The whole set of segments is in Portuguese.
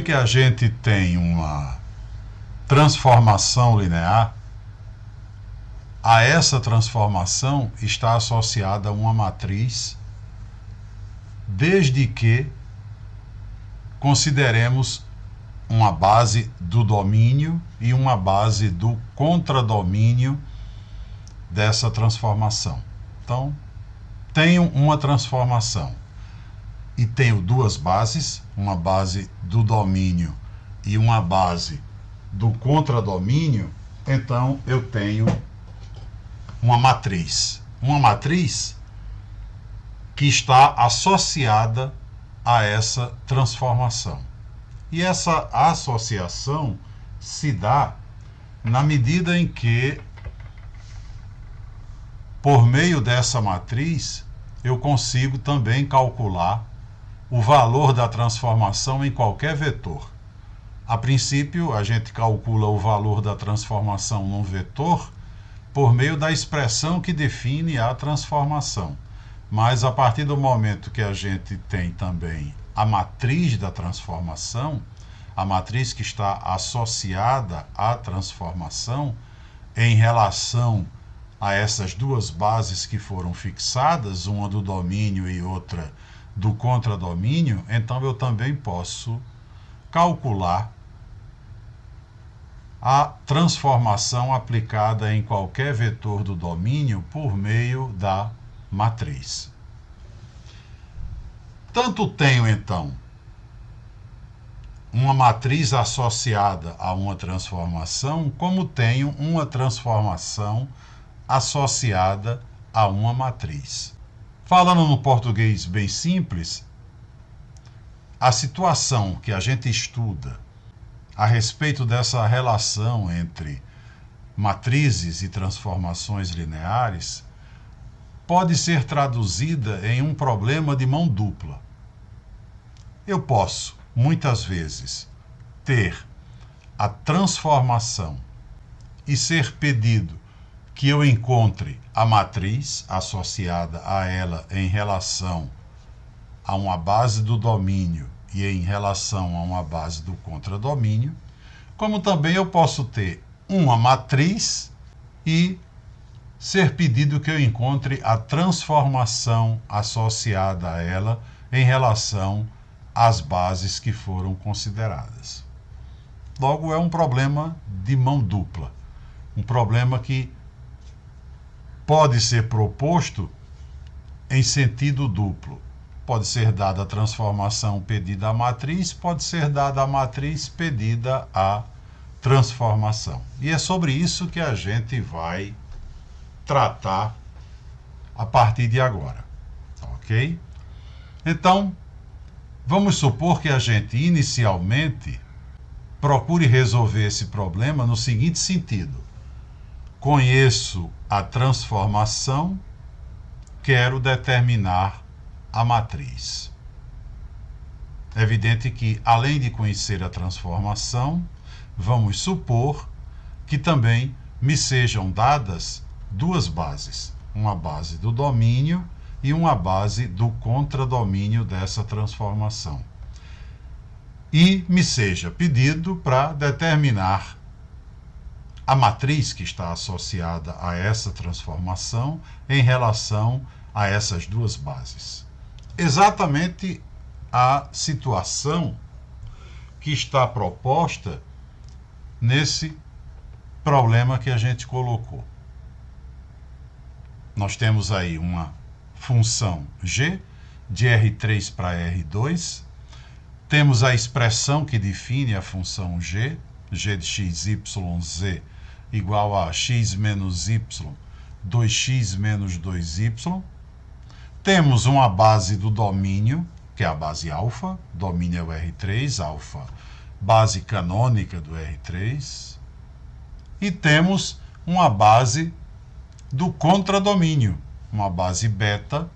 que a gente tem uma transformação linear, a essa transformação está associada uma matriz, desde que consideremos uma base do domínio e uma base do contradomínio dessa transformação. Então, tenho uma transformação e tenho duas bases, uma base do domínio e uma base do contradomínio, então eu tenho uma matriz. Uma matriz que está associada a essa transformação. E essa associação se dá na medida em que, por meio dessa matriz, eu consigo também calcular o valor da transformação em qualquer vetor. A princípio, a gente calcula o valor da transformação num vetor por meio da expressão que define a transformação. Mas a partir do momento que a gente tem também a matriz da transformação, a matriz que está associada à transformação em relação a essas duas bases que foram fixadas, uma do domínio e outra do contradomínio, então eu também posso calcular a transformação aplicada em qualquer vetor do domínio por meio da matriz. Tanto tenho, então, uma matriz associada a uma transformação, como tenho uma transformação associada a uma matriz. Falando no português bem simples, a situação que a gente estuda a respeito dessa relação entre matrizes e transformações lineares pode ser traduzida em um problema de mão dupla. Eu posso, muitas vezes, ter a transformação e ser pedido que eu encontre a matriz associada a ela em relação a uma base do domínio e em relação a uma base do contradomínio, como também eu posso ter uma matriz e ser pedido que eu encontre a transformação associada a ela em relação às bases que foram consideradas. Logo, é um problema de mão dupla, um problema que pode ser proposto em sentido duplo. Pode ser dada a transformação pedida à matriz, pode ser dada a matriz pedida à transformação. E é sobre isso que a gente vai tratar a partir de agora, ok? Então, vamos supor que a gente inicialmente procure resolver esse problema no seguinte sentido: conheço a transformação, quero determinar a matriz. É evidente que, além de conhecer a transformação, vamos supor que também me sejam dadas duas bases, uma base do domínio e uma base do contradomínio dessa transformação. E me seja pedido para determinar a matriz que está associada a essa transformação em relação a essas duas bases. Exatamente a situação que está proposta nesse problema que a gente colocou. Nós temos aí uma função g, de R3 para R2, temos a expressão que define a função g, g de x, y, z, igual a x menos y, 2x menos 2y. Temos uma base do domínio, que é a base alfa, domínio é o R3, alfa, base canônica do R3. E temos uma base do contradomínio, uma base beta,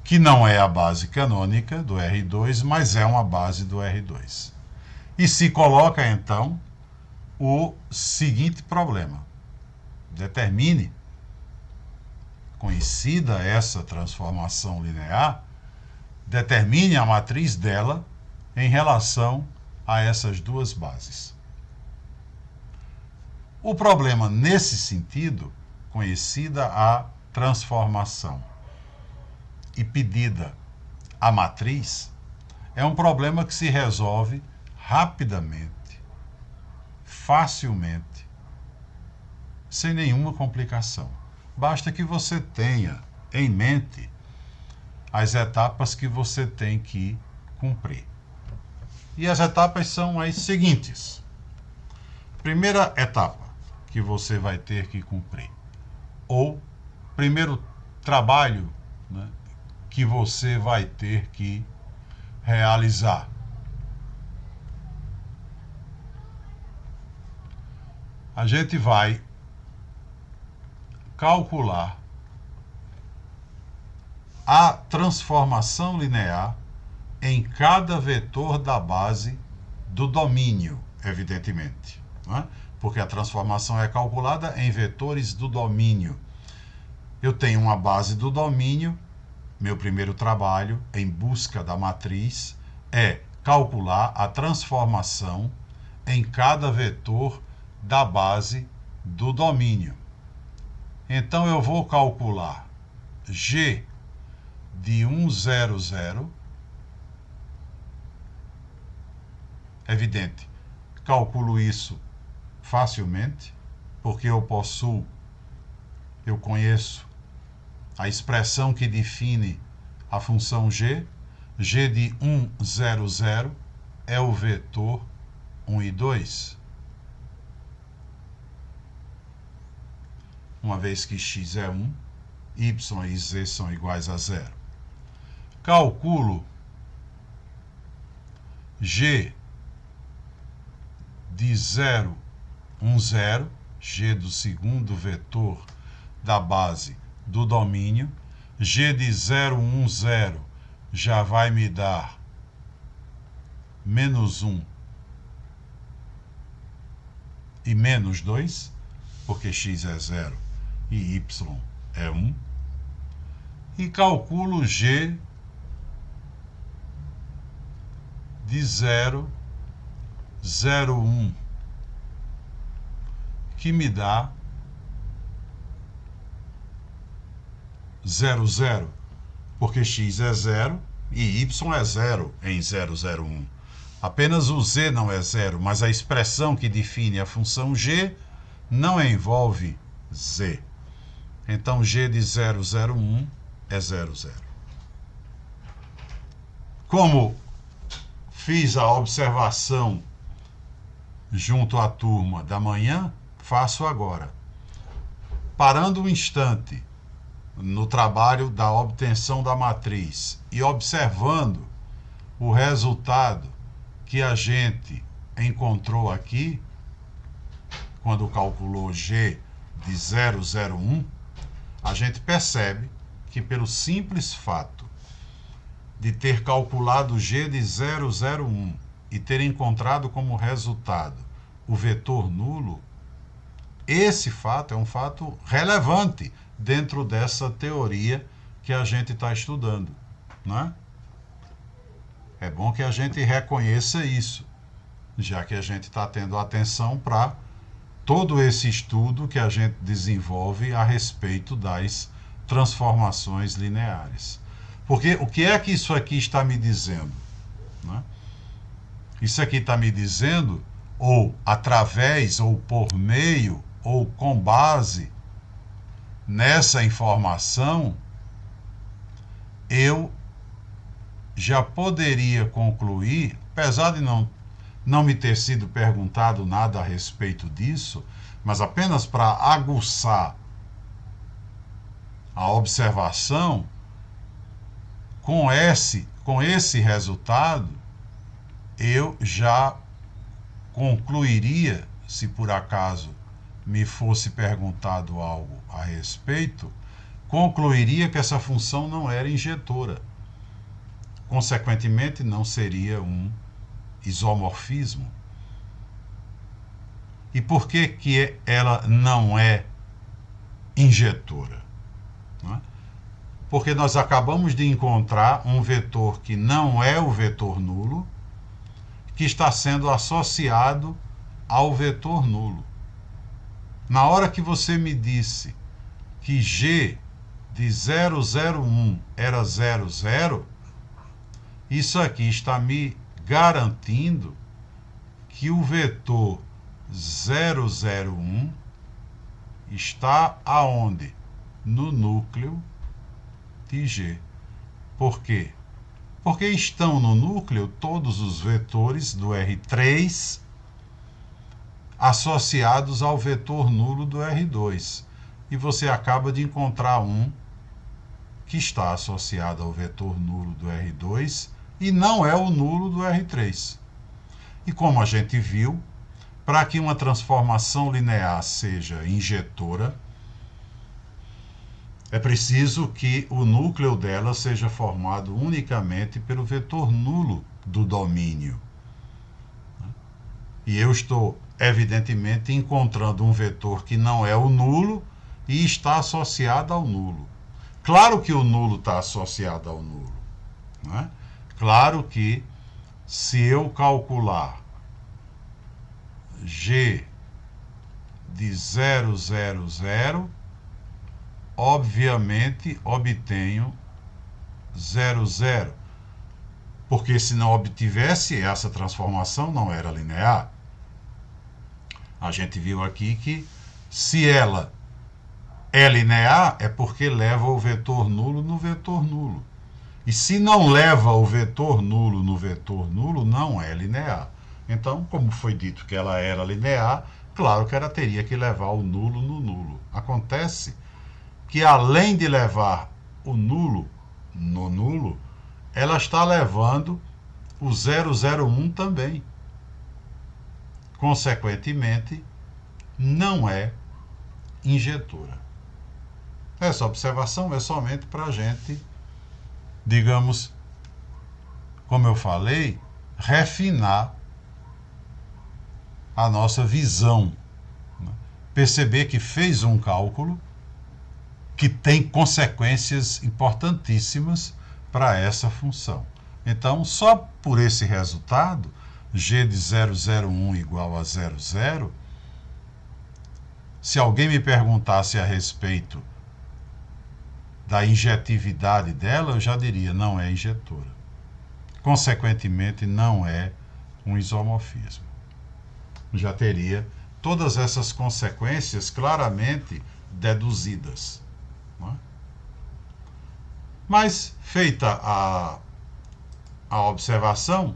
que não é a base canônica do R2, mas é uma base do R2. E se coloca, então, o seguinte problema: determine, conhecida essa transformação linear, determine a matriz dela em relação a essas duas bases. O problema nesse sentido, conhecida a transformação e pedida a matriz, é um problema que se resolve rapidamente, facilmente, sem nenhuma complicação. Basta que você tenha em mente as etapas que você tem que cumprir. E as etapas são as seguintes. Primeira etapa que você vai ter que cumprir, ou primeiro trabalho, né, que você vai ter que realizar. A gente vai calcular a transformação linear em cada vetor da base do domínio, evidentemente, né? Porque a transformação é calculada em vetores do domínio. Eu tenho uma base do domínio, meu primeiro trabalho em busca da matriz é calcular a transformação em cada vetor da base do domínio. Então eu vou calcular G de 1, 0, 0. Evidente, calculo isso facilmente, porque eu conheço a expressão que define a função g. G de 1, 0, 0 é o vetor 1 e 2. Uma vez que x é 1, y e z são iguais a 0. Calculo g de 0, 1, 0, g do segundo vetor da base do domínio. G de 0, 1, 0 já vai me dar menos 1 e menos 2, porque x é 0 e y é 1. E calculo g de 0, 0, 1, que me dá 0, 0, porque x é 0 e y é 0 em 0, 0, 1. Apenas o z não é 0, mas a expressão que define a função g não envolve z. Então g de 0, 0, 1 é 0, 0. Como fiz a observação junto à turma da manhã, faço agora. Parando um instante no trabalho da obtenção da matriz e observando o resultado que a gente encontrou aqui, quando calculou G de 001, a gente percebe que pelo simples fato de ter calculado G de 001 e ter encontrado como resultado o vetor nulo, esse fato é um fato relevante dentro dessa teoria que a gente está estudando, né? É bom que a gente reconheça isso, já que a gente está tendo atenção para todo esse estudo que a gente desenvolve a respeito das transformações lineares. Porque o que é que isso aqui está me dizendo, né? Isso aqui está me dizendo, ou através, ou por meio, ou com base nessa informação, eu já poderia concluir, apesar de não me ter sido perguntado nada a respeito disso, mas apenas para aguçar a observação, com esse resultado, eu já concluiria, se por acaso me fosse perguntado algo a respeito, concluiria que essa função não era injetora. Consequentemente, não seria um isomorfismo. E por que ela não é injetora? Não é? Porque nós acabamos de encontrar um vetor que não é o vetor nulo, que está sendo associado ao vetor nulo. Na hora que você me disse que G de 001 era 00, isso aqui está me garantindo que o vetor 001 está aonde? No núcleo de G. Por quê? Porque estão no núcleo todos os vetores do R3 associados ao vetor nulo do R2. E você acaba de encontrar um que está associado ao vetor nulo do R2 e não é o nulo do R3. E como a gente viu, para que uma transformação linear seja injetora, é preciso que o núcleo dela seja formado unicamente pelo vetor nulo do domínio. E eu estou, evidentemente, encontrando um vetor que não é o nulo e está associado ao nulo. Claro que o nulo está associado ao nulo. Né? Claro que se eu calcular G de 000, obviamente obtenho 00. Porque se não obtivesse, essa transformação não era linear. A gente viu aqui que se ela é linear, é porque leva o vetor nulo no vetor nulo. E se não leva o vetor nulo no vetor nulo, não é linear. Então, como foi dito que ela era linear, claro que ela teria que levar o nulo no nulo. Acontece que, além de levar o nulo no nulo, ela está levando o 001 também. Consequentemente, não é injetora. Essa observação é somente para a gente, digamos, como eu falei, refinar a nossa visão. Perceber que fez um cálculo que tem consequências importantíssimas para essa função. Então, só por esse resultado, G de 001 igual a 00, se alguém me perguntasse a respeito da injetividade dela, eu já diria, não é injetora. Consequentemente, não é um isomorfismo. Já teria todas essas consequências claramente deduzidas. Não é? Mas, feita a observação,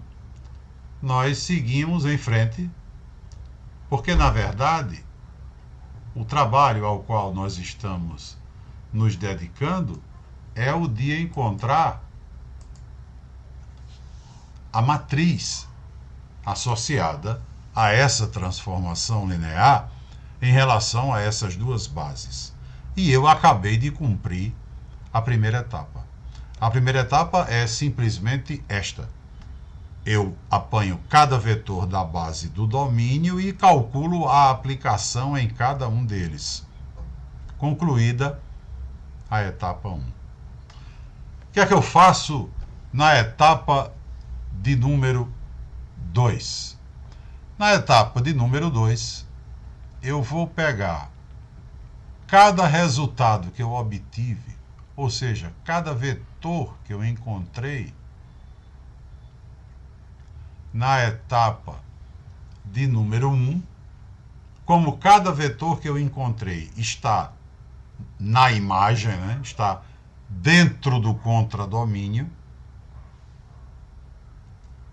nós seguimos em frente, porque, na verdade, o trabalho ao qual nós estamos nos dedicando é o de encontrar a matriz associada a essa transformação linear em relação a essas duas bases. E eu acabei de cumprir a primeira etapa. A primeira etapa é simplesmente esta. Eu apanho cada vetor da base do domínio e calculo a aplicação em cada um deles. Concluída a etapa 1. O que é que eu faço na etapa de número 2? Na etapa de número 2, eu vou pegar cada resultado que eu obtive, ou seja, cada vetor que eu encontrei na etapa de número 1, como cada vetor que eu encontrei está na imagem, né, está dentro do contradomínio,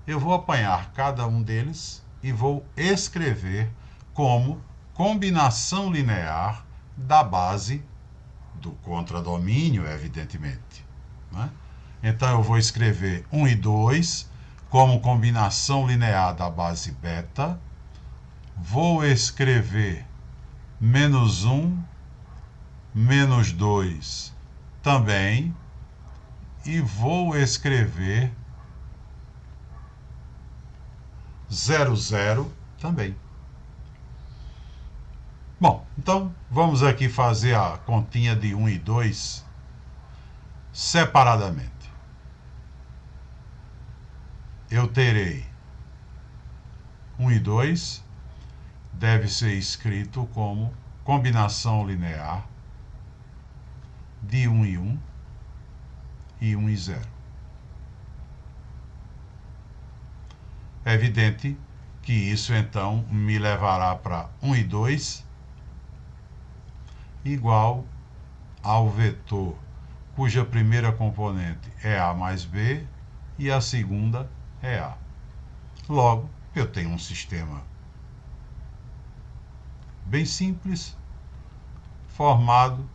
eu vou apanhar cada um deles e vou escrever como combinação linear da base do contradomínio, evidentemente. Né? Então eu vou escrever 1 e 2 como combinação linear da base beta, vou escrever menos 1, menos 2 também, e vou escrever 00 também. Bom, então vamos aqui fazer a continha de 1 e 2 separadamente. Eu terei 1 e 2 deve ser escrito como combinação linear de 1 e 1 e 1 e 0. É evidente que isso então me levará para 1 e 2 igual ao vetor cuja primeira componente é A mais B e a segunda é A. Logo, eu tenho um sistema bem simples, formado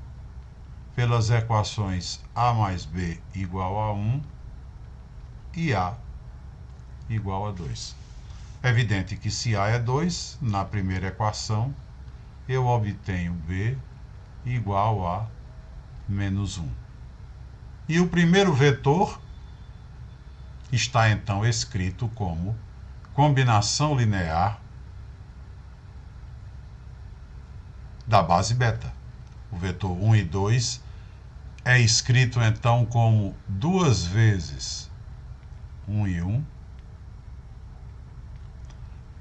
pelas equações A mais B igual a 1 e A igual a 2. É evidente que se A é 2, na primeira equação, eu obtenho B igual a menos 1. E o primeiro vetor está então escrito como combinação linear da base beta. O vetor 1 e 2 é escrito então como 2 vezes 1 e 1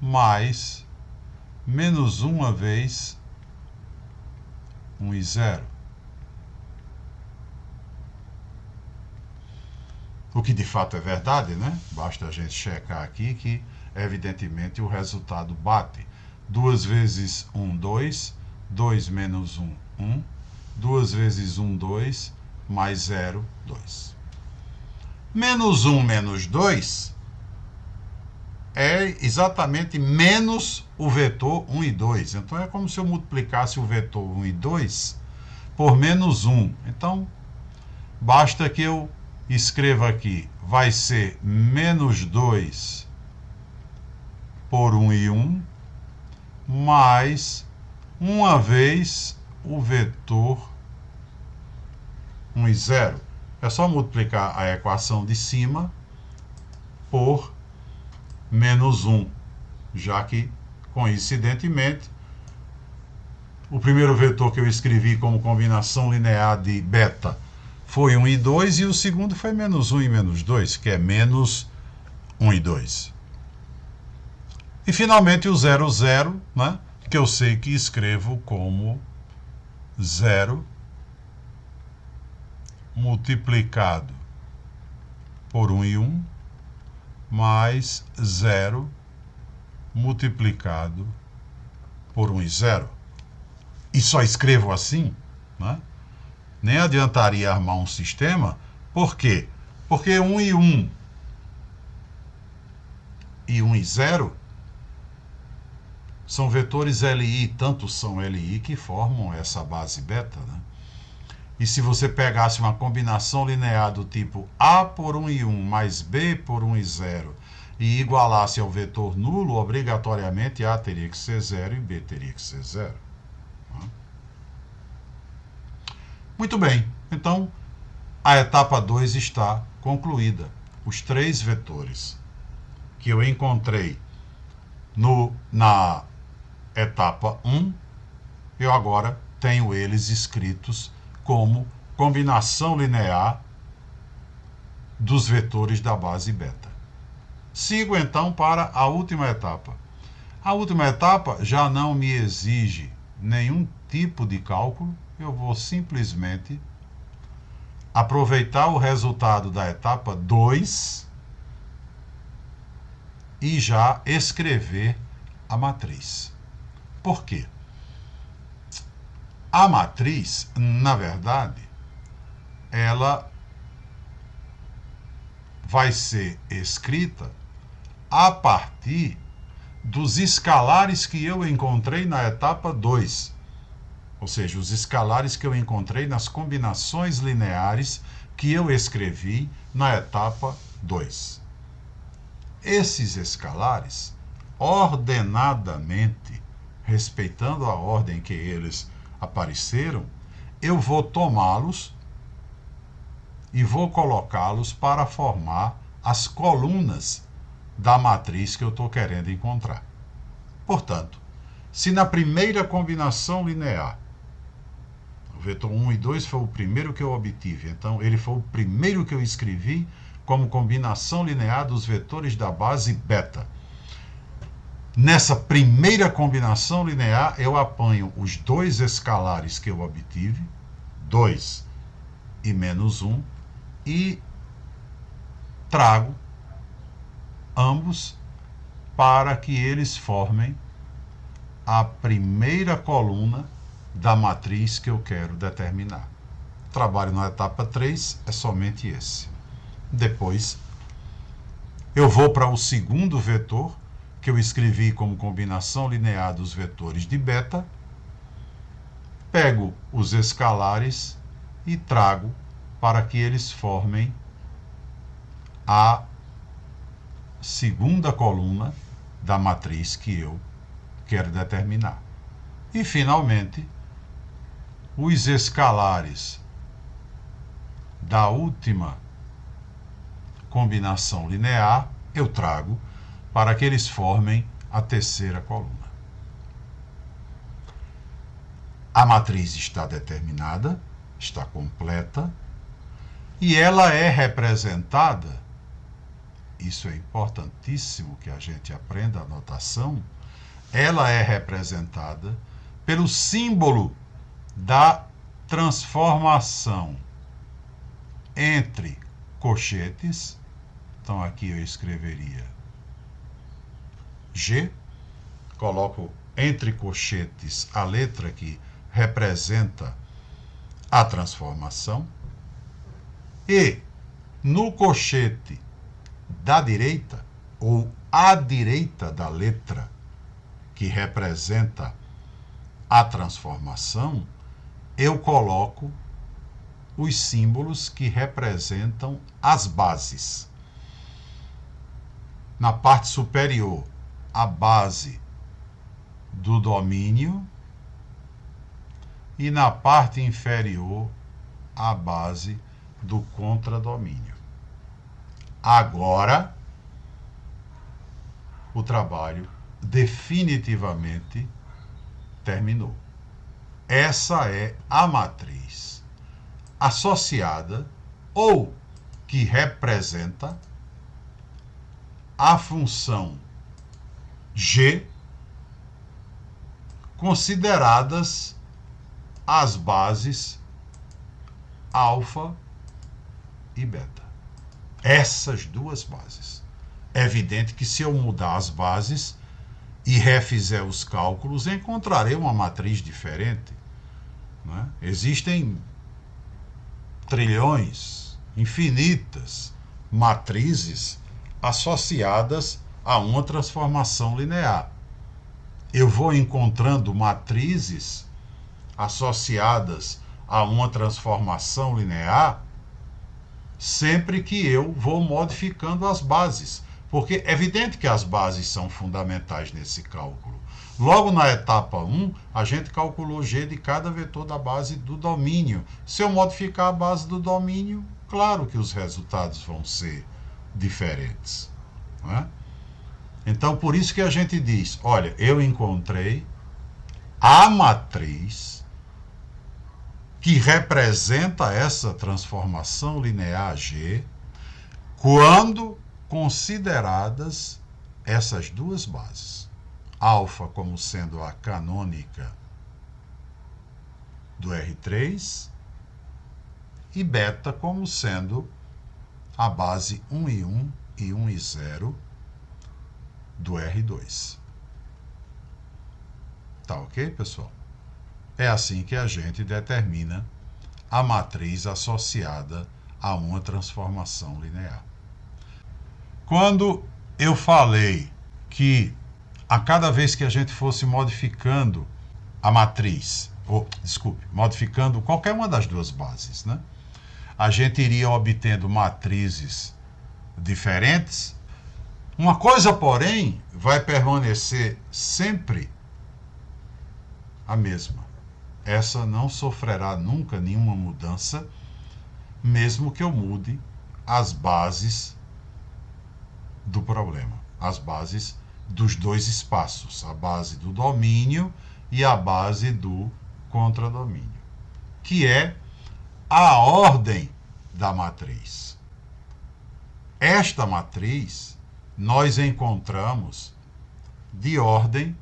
mais menos uma vez 1 e 0. O que de fato é verdade, né? Basta a gente checar aqui que, evidentemente, o resultado bate. 2 vezes 1, 2. 2 menos 1, 1. 2 vezes 1, 2. Mais 0, 2. Menos 1 menos 2 é exatamente menos o vetor 1 e 2. Então, é como se eu multiplicasse o vetor 1 e 2 por menos 1. Então, basta que eu escreva aqui, vai ser menos 2 por 1 e 1, mais uma vez o vetor 1 e 0. É só multiplicar a equação de cima por menos 1, já que, coincidentemente, o primeiro vetor que eu escrevi como combinação linear de beta foi 1 e 2, e o segundo foi menos 1 e menos 2, que é menos 1 e 2. E finalmente o 0, 0, né, que eu sei que escrevo como 0 multiplicado por 1 e 1, mais 0 multiplicado por 1 e 0. E só escrevo assim, né? Nem adiantaria armar um sistema. Por quê? Porque 1 e 1 e 1 e 0 são vetores LI, tanto são LI que formam essa base beta, né? E se você pegasse uma combinação linear do tipo A por 1 e 1 mais B por 1 e 0 e igualasse ao vetor nulo, obrigatoriamente A teria que ser 0 e B teria que ser 0. Muito bem, então a etapa 2 está concluída. Os 3 vetores que eu encontrei na etapa 1, eu agora tenho eles escritos como combinação linear dos vetores da base beta. Sigo então para a última etapa. A última etapa já não me exige nenhum tipo de cálculo, eu vou simplesmente aproveitar o resultado da etapa 2 e já escrever a matriz. Por quê? A matriz, na verdade, ela vai ser escrita a partir dos escalares que eu encontrei na etapa 2. Ou seja, os escalares que eu encontrei nas combinações lineares que eu escrevi na etapa 2. Esses escalares, ordenadamente, respeitando a ordem que eles apareceram, eu vou tomá-los e vou colocá-los para formar as colunas da matriz que eu estou querendo encontrar. Portanto, se na primeira combinação linear o vetor 1 e 2 foi o primeiro que eu obtive, então ele foi o primeiro que eu escrevi como combinação linear dos vetores da base beta. Nessa primeira combinação linear, eu apanho os dois escalares que eu obtive, 2 e menos 1, e trago ambos para que eles formem a primeira coluna da matriz que eu quero determinar. O trabalho na etapa 3 é somente esse. Depois, eu vou para o segundo vetor, que eu escrevi como combinação linear dos vetores de beta, pego os escalares e trago para que eles formem a segunda coluna da matriz que eu quero determinar. E, finalmente, os escalares da última combinação linear eu trago para que eles formem a terceira coluna. A matriz está determinada, está completa, e ela é representada, isso é importantíssimo que a gente aprenda a notação, ela é representada pelo símbolo da transformação entre cochetes. Então aqui eu escreveria G, coloco entre cochetes a letra que representa a transformação, e no cochete da direita, ou à direita da letra que representa a transformação, eu coloco os símbolos que representam as bases. Na parte superior, a base do domínio, e na parte inferior, a base do contradomínio. Agora, o trabalho definitivamente terminou. Essa é a matriz associada ou que representa a função G, consideradas as bases alfa e beta. Essas duas bases. É evidente que se eu mudar as bases e refizer os cálculos, encontrarei uma matriz diferente. Não é? Existem trilhões, infinitas matrizes associadas a uma transformação linear. Eu vou encontrando matrizes associadas a uma transformação linear sempre que eu vou modificando as bases, porque é evidente que as bases são fundamentais nesse cálculo. Logo na etapa 1, a gente calculou G de cada vetor da base do domínio. Se eu modificar a base do domínio, claro que os resultados vão ser diferentes. Não é? Então, por isso que a gente diz, olha, eu encontrei a matriz que representa essa transformação linear G quando consideradas essas duas bases. Alfa como sendo a canônica do R3 e beta como sendo a base 1 e 1 e 1 e 0 do R2. Tá ok, pessoal? É assim que a gente determina a matriz associada a uma transformação linear. Quando eu falei que a cada vez que a gente fosse modificando a matriz, modificando qualquer uma das duas bases, né, a gente iria obtendo matrizes diferentes. Uma coisa, porém, vai permanecer sempre a mesma. Essa não sofrerá nunca nenhuma mudança, mesmo que eu mude as bases do problema, as bases dos dois espaços, a base do domínio e a base do contradomínio, que é a ordem da matriz. Esta matriz nós encontramos de ordem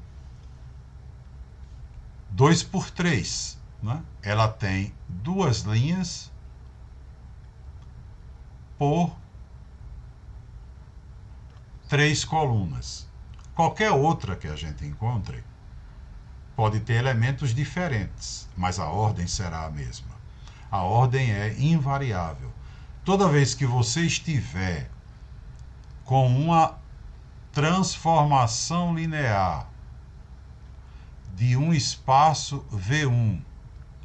2×3, né? Ela tem 2 linhas por 3 colunas. Qualquer outra que a gente encontre pode ter elementos diferentes, mas a ordem será a mesma. A ordem é invariável. Toda vez que você estiver com uma transformação linear de um espaço V1,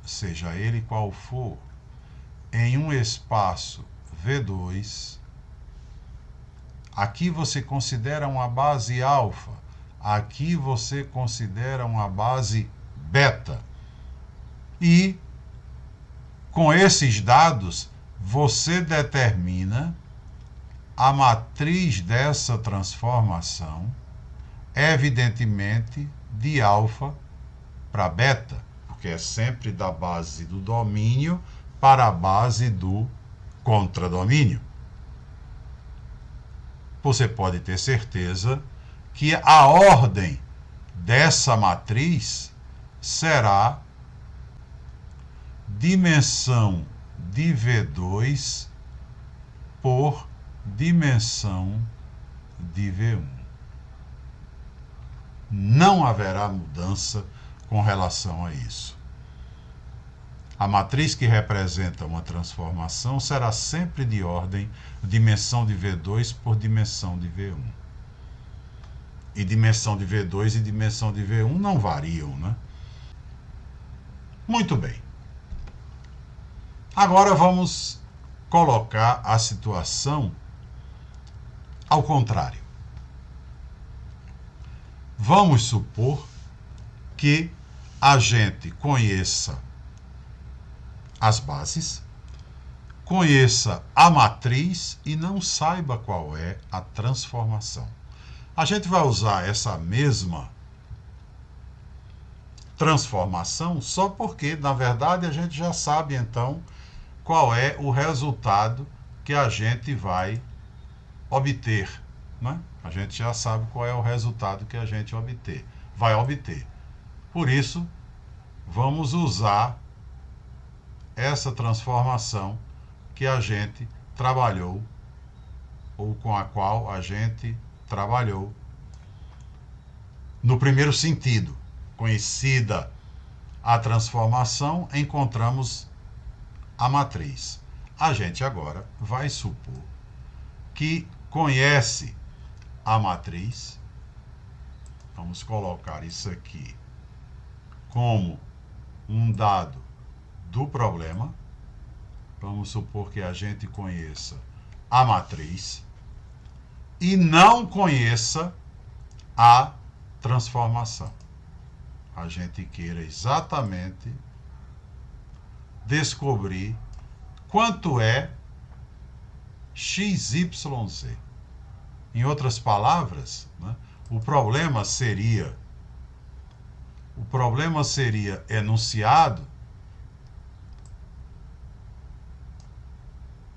seja ele qual for, em um espaço V2, aqui você considera uma base alfa, aqui você considera uma base beta. E com esses dados, você determina a matriz dessa transformação, evidentemente de alfa para beta, porque é sempre da base do domínio para a base do contradomínio. Você pode ter certeza que a ordem dessa matriz será dimensão de V2 por dimensão de V1. Não haverá mudança com relação a isso. A matriz que representa uma transformação será sempre de ordem dimensão de V2 por dimensão de V1. E dimensão de V2 e dimensão de V1 não variam, né? Muito bem. Agora vamos colocar a situação ao contrário. Vamos supor que a gente conheça as bases, conheça a matriz e não saiba qual é a transformação. A gente vai usar essa mesma transformação só porque, na verdade, a gente já sabe então qual é o resultado que a gente vai obter, né? A gente já sabe qual é o resultado que a gente vai obter. Por isso, vamos usar essa transformação que a gente trabalhou, ou com a qual a gente trabalhou no primeiro sentido. Conhecida a transformação, encontramos a matriz. A gente agora vai supor que conhece a matriz. Vamos colocar isso aqui como um dado do problema. Vamos supor que a gente conheça a matriz e não conheça a transformação. A gente queira exatamente descobrir quanto é XYZ. Em outras palavras, né, o problema seria enunciado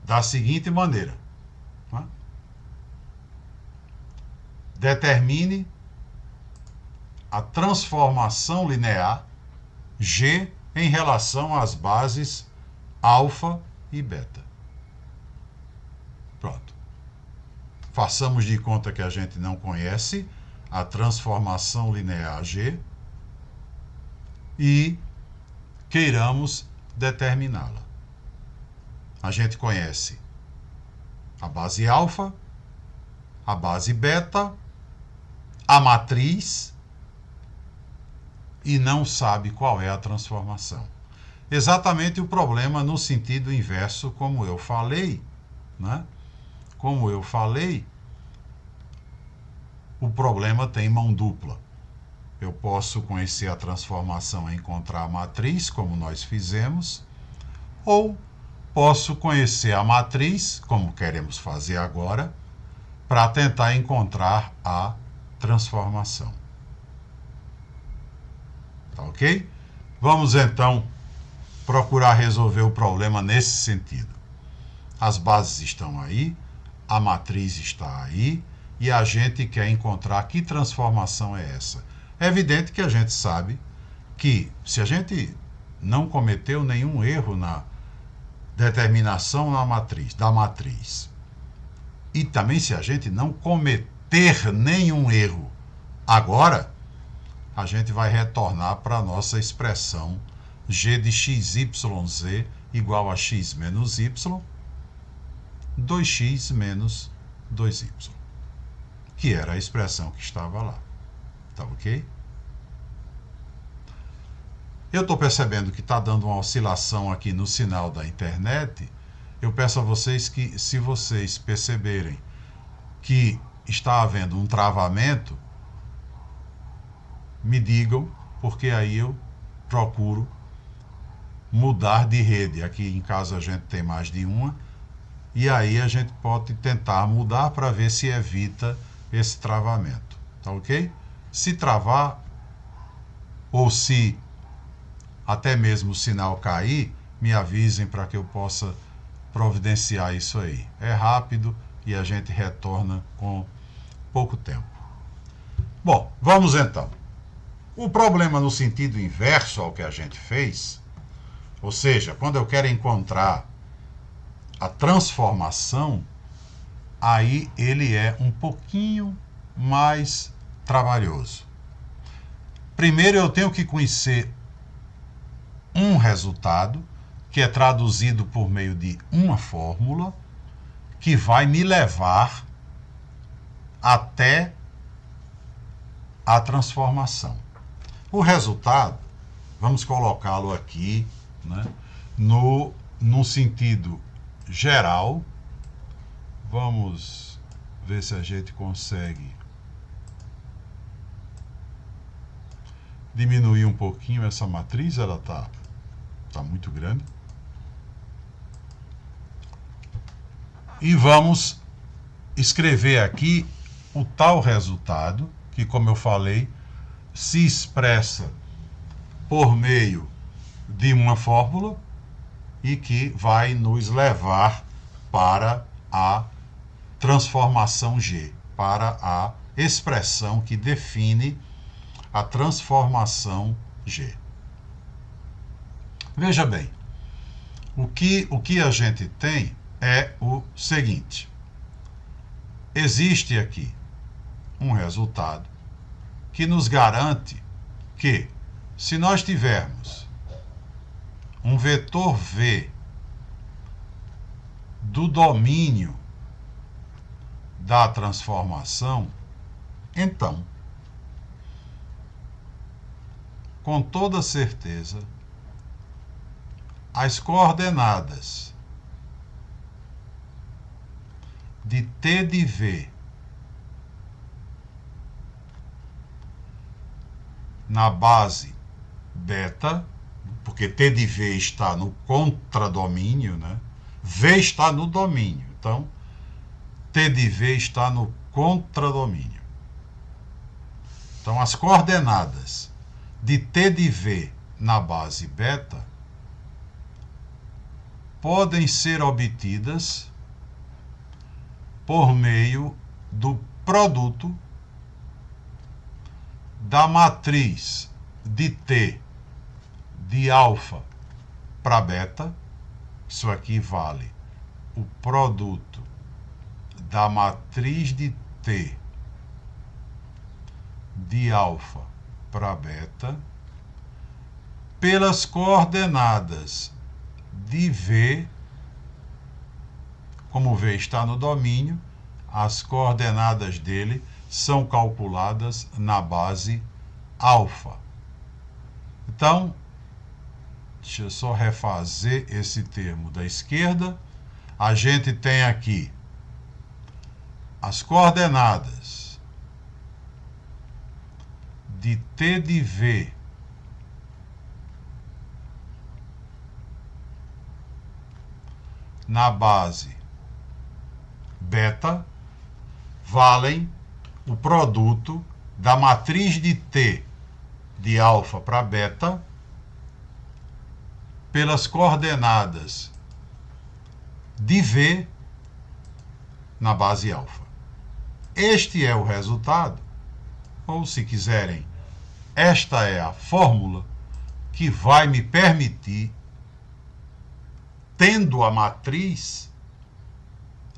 da seguinte maneira, né? Determine a transformação linear G em relação às bases alfa e beta. Pronto. Façamos de conta que a gente não conhece a transformação linear G e queiramos determiná-la. A gente conhece a base alfa, a base beta, a matriz e não sabe qual é a transformação. Exatamente o problema no sentido inverso, como eu falei, né? Como eu falei, o problema tem mão dupla. Eu posso conhecer a transformação e encontrar a matriz, como nós fizemos, ou posso conhecer a matriz, como queremos fazer agora, para tentar encontrar a transformação. Tá ok? Vamos então procurar resolver o problema nesse sentido. As bases estão aí, a matriz está aí, e a gente quer encontrar que transformação é essa. É evidente que a gente sabe que se a gente não cometeu nenhum erro na determinação da matriz, e também se a gente não cometer nenhum erro agora, a gente vai retornar para a nossa expressão g de xyz igual a x menos y, 2x menos 2y, que era a expressão que estava lá. Tá ok? Eu estou percebendo que está dando uma oscilação aqui no sinal da internet. Eu peço a vocês que, se vocês perceberem que está havendo um travamento, me digam, porque aí eu procuro mudar de rede. Aqui em casa a gente tem mais de uma, e aí a gente pode tentar mudar para ver se evita esse travamento. Tá ok? Se travar, ou se até mesmo o sinal cair, me avisem para que eu possa providenciar isso aí. É rápido e a gente retorna com pouco tempo. Bom, vamos então. O problema no sentido inverso ao que a gente fez, ou seja, quando eu quero encontrar a transformação, aí ele é um pouquinho mais trabalhoso. Primeiro eu tenho que conhecer um resultado, que é traduzido por meio de uma fórmula, que vai me levar até a transformação. O resultado, vamos colocá-lo aqui, né, no sentido geral. Vamos ver se a gente consegue diminuir um pouquinho essa matriz, ela está muito grande. E vamos escrever aqui o tal resultado, que, como eu falei, se expressa por meio de uma fórmula e que vai nos levar para a transformação G, para a expressão que define a transformação G. Veja bem, o que a gente tem é o seguinte: existe aqui um resultado que nos garante que, se nós tivermos um vetor V do domínio da transformação, então, com toda certeza, as coordenadas de T de V na base beta, porque T de V está no contradomínio, né? V está no domínio, então T de V está no contradomínio. Então as coordenadas de T de V na base beta podem ser obtidas por meio do produto da matriz de T de alfa para beta. Isso aqui vale o produto da matriz de T de alfa para beta pelas coordenadas de V. Como V está no domínio, as coordenadas dele são calculadas na base alfa. Então, deixa eu só refazer esse termo da esquerda. A gente tem aqui as coordenadas de T de V na base beta valem o produto da matriz de T de alfa para beta pelas coordenadas de V na base alfa. este é o resultado, ou se quiserem, esta é a fórmula que vai me permitir, tendo a matriz,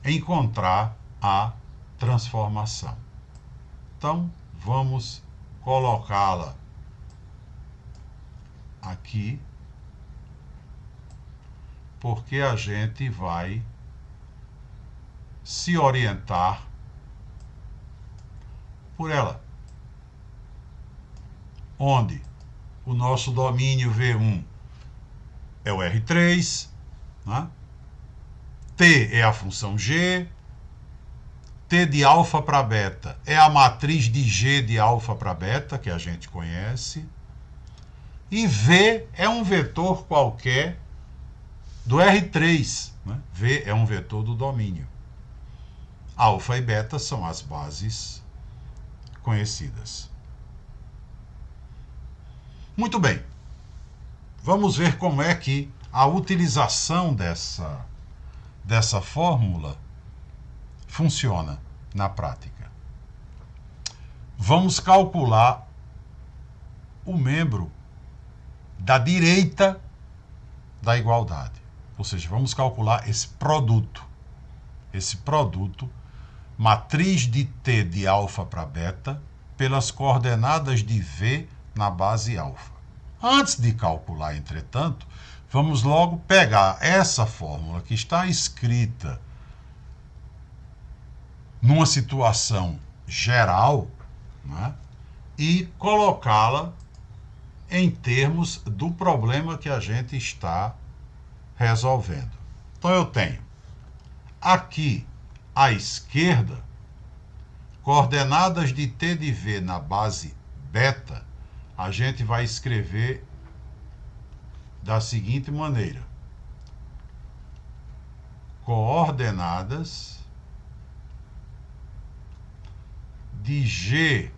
encontrar a transformação. Então, vamos colocá-la aqui, porque a gente vai se orientar por ela. Onde o nosso domínio V1 é o R3, né? T é a função G, T de alfa para beta é a matriz de G de alfa para beta, que a gente conhece, e V é um vetor qualquer do R3, né? V é um vetor do domínio. Alfa e beta são as bases conhecidas. Muito bem, vamos ver como é que a utilização dessa fórmula funciona na prática. Vamos calcular o membro da direita da igualdade. Ou seja, vamos calcular esse produto. Esse produto, matriz de T de alfa para beta, pelas coordenadas de V na base alfa. Antes de calcular, entretanto, vamos logo pegar essa fórmula que está escrita numa situação geral, né, e colocá-la em termos do problema que a gente está resolvendo. Então eu tenho aqui à esquerda coordenadas de T de V na base beta, a gente vai escrever da seguinte maneira: coordenadas de G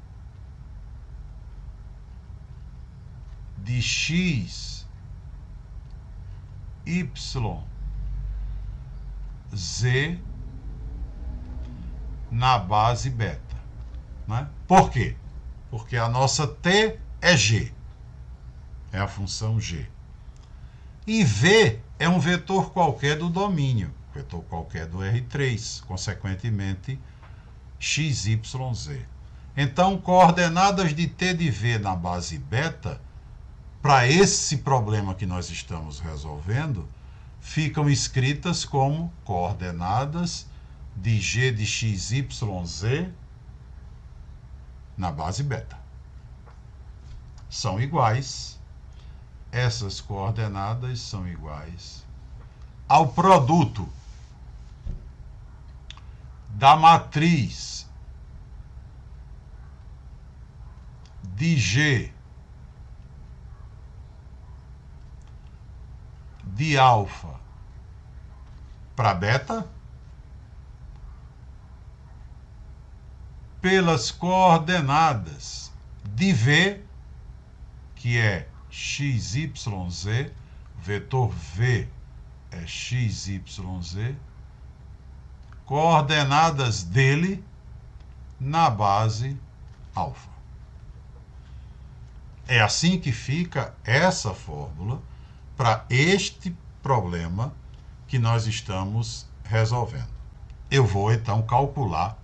de X, Y, Z na base beta, né? Por quê? Porque a nossa T é G, é a função G. E V é um vetor qualquer do domínio, vetor qualquer do R3, consequentemente, X, Y, Z. Então, coordenadas de T de V na base beta, para esse problema que nós estamos resolvendo, ficam escritas como coordenadas de G de X, Y, Z na base beta. São iguais, essas coordenadas são iguais ao produto da matriz de G de alfa para beta pelas coordenadas de V, que é x, y, z, vetor V é x, y, z, coordenadas dele na base alfa. É assim que fica essa fórmula para este problema que nós estamos resolvendo. Eu vou então calcular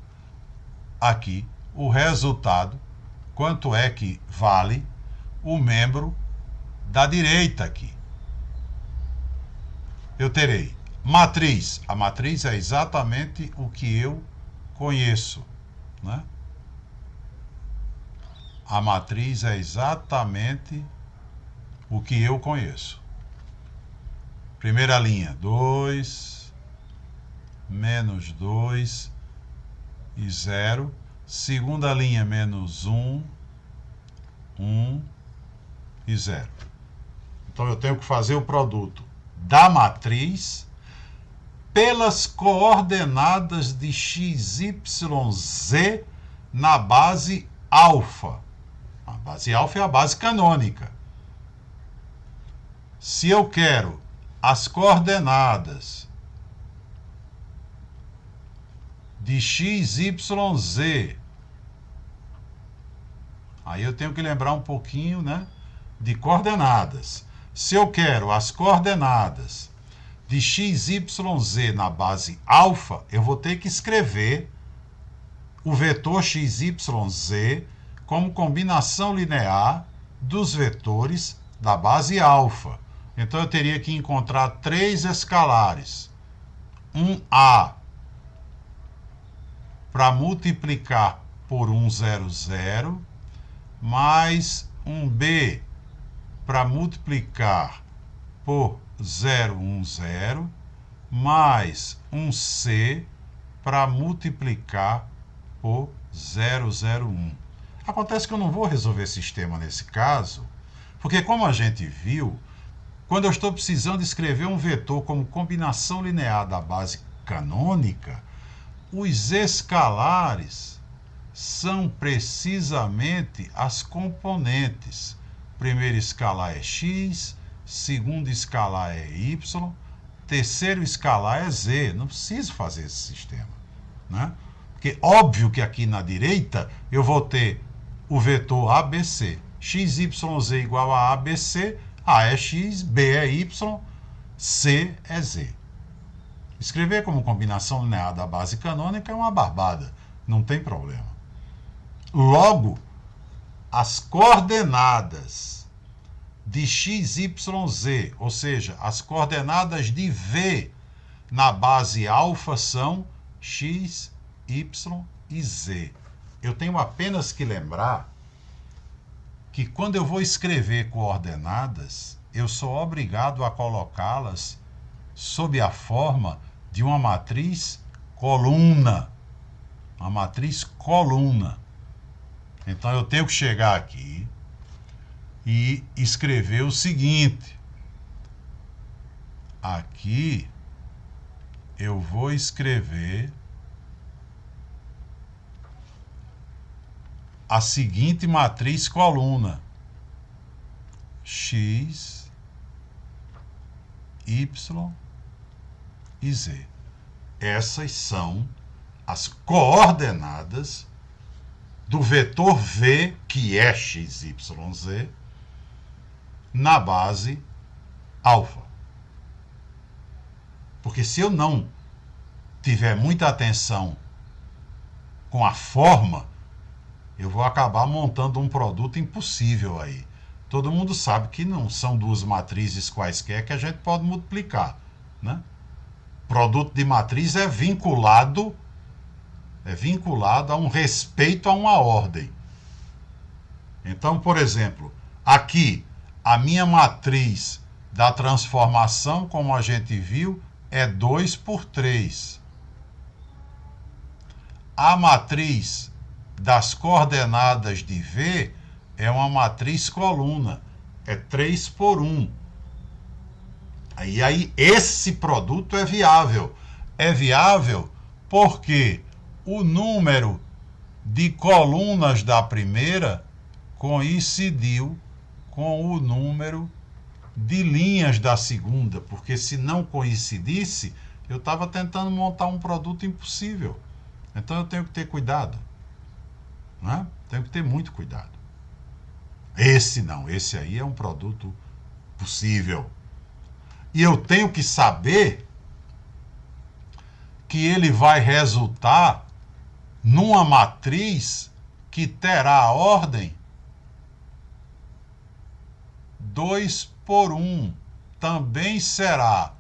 aqui o resultado, quanto é que vale o membro da direita aqui. Eu terei matriz. A matriz é exatamente o que eu conheço, né? A matriz é exatamente o que eu conheço. Primeira linha, 2, menos 2 e 0. Segunda linha, menos 1, 1 e 0. Então eu tenho que fazer o produto da matriz pelas coordenadas de x, y, z na base alfa. A base alfa é a base canônica. Se eu quero as coordenadas de XYZ. Aí eu tenho que lembrar um pouquinho, né, de coordenadas. Se eu quero as coordenadas de XYZ na base alfa, eu vou ter que escrever o vetor XYZ como combinação linear dos vetores da base alfa. Então eu teria que encontrar três escalares. Um A para multiplicar por 100, mais um B para multiplicar por 010, mais um C para multiplicar por 001. Acontece que eu não vou resolver sistema nesse caso, porque como a gente viu, quando eu estou precisando escrever um vetor como combinação linear da base canônica, os escalares são precisamente as componentes. Primeiro escalar é x, segundo escalar é y, terceiro escalar é z. Não preciso fazer esse sistema, né? Porque óbvio que aqui na direita eu vou ter o vetor ABC. XYZ igual a ABC, A é x, B é y, C é z. Escrever como combinação linear da base canônica é uma barbada, não tem problema. Logo, as coordenadas de XYZ, ou seja, as coordenadas de V na base alfa são x, y e z. Eu tenho apenas que lembrar que quando eu vou escrever coordenadas, eu sou obrigado a colocá-las sob a forma de uma matriz coluna. Uma matriz coluna. Então eu tenho que chegar aqui e escrever o seguinte. Aqui eu vou escrever a seguinte matriz coluna: x, y e z. Essas são as coordenadas do vetor V, que é XYZ, na base alfa. Porque se eu não tiver muita atenção com a forma, eu vou acabar montando um produto impossível aí. Todo mundo sabe que não são duas matrizes quaisquer que a gente pode multiplicar, né? Produto de matriz é vinculado a um respeito a uma ordem. Então, por exemplo, aqui a minha matriz da transformação, como a gente viu, é 2 por 3. A matriz das coordenadas de V é uma matriz coluna, é 3 por 1. E aí esse produto é viável. É viável porque o número de colunas da primeira coincidiu com o número de linhas da segunda, porque se não coincidisse, eu estava tentando montar um produto impossível. Então eu tenho que ter cuidado, né? Tenho que ter muito cuidado. Esse não, esse aí é um produto possível. E eu tenho que saber que ele vai resultar numa matriz que terá a ordem 2 por 1. Também será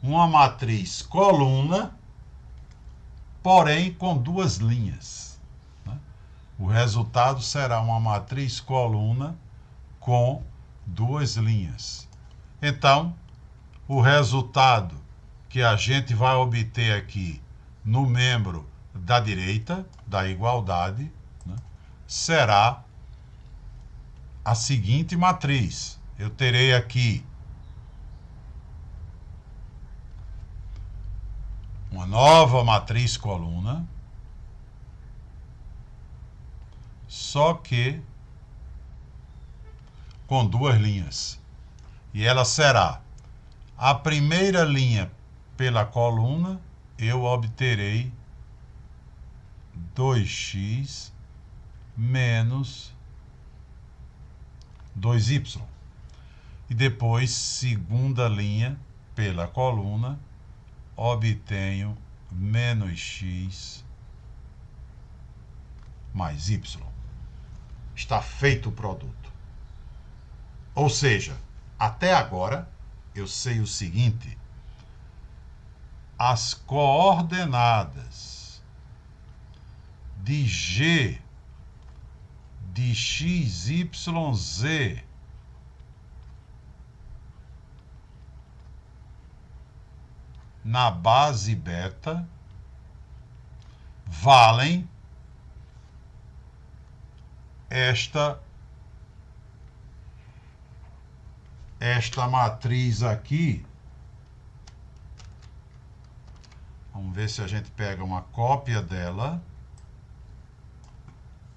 uma matriz coluna, porém com duas linhas. O resultado será uma matriz coluna com duas linhas. Então, o resultado que a gente vai obter aqui no membro da direita, da igualdade, né, será a seguinte matriz. Eu terei aqui uma nova matriz coluna, só que com duas linhas. E ela será a primeira linha pela coluna, eu obterei 2x menos 2y. E depois, segunda linha, pela coluna, obtenho menos x mais y. Está feito o produto. Ou seja, até agora, eu sei o seguinte: as coordenadas de G de x, y, z na base beta valem esta matriz aqui. Vamos ver se a gente pega uma cópia dela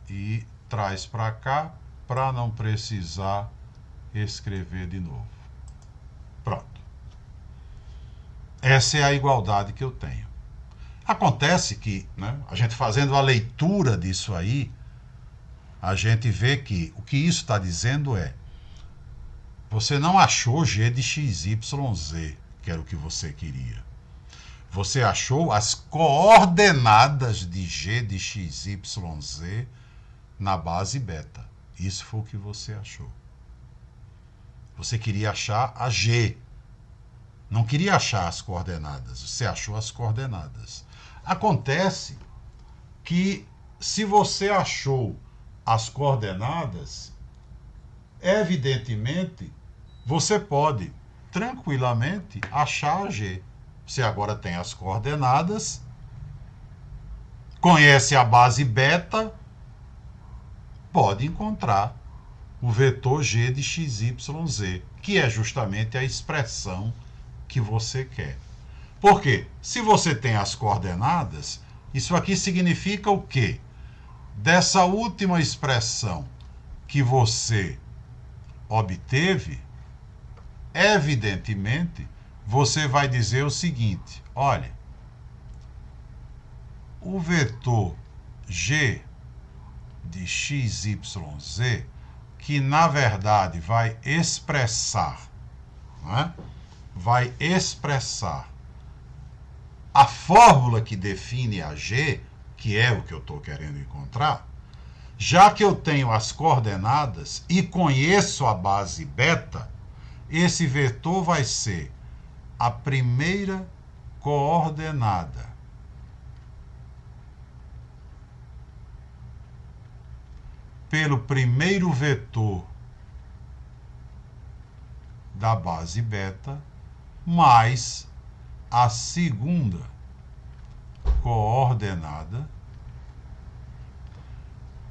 e traz para cá, para não precisar escrever de novo. Pronto. Essa é a igualdade que eu tenho. Acontece que, né, a gente fazendo a leitura disso aí, a gente vê que o que isso está dizendo é: você não achou g de x, y, z, que era o que você queria. Você achou as coordenadas de g de x, y, z na base beta. Isso foi o que você achou. Você queria achar a g. Não queria achar as coordenadas. Você achou as coordenadas. Acontece que, se você achou as coordenadas, evidentemente, você pode tranquilamente achar a g. Você agora tem as coordenadas, conhece a base beta, pode encontrar o vetor g de x, y, z, que é justamente a expressão que você quer. Por quê? Se você tem as coordenadas, isso aqui significa o quê? Dessa última expressão que você obteve, evidentemente, você vai dizer o seguinte: olha, o vetor g de x, y, z, que na verdade vai expressar, né? Vai expressar a fórmula que define a g, que é o que eu estou querendo encontrar. Já que eu tenho as coordenadas e conheço a base beta, esse vetor vai ser a primeira coordenada pelo primeiro vetor da base beta mais a segunda coordenada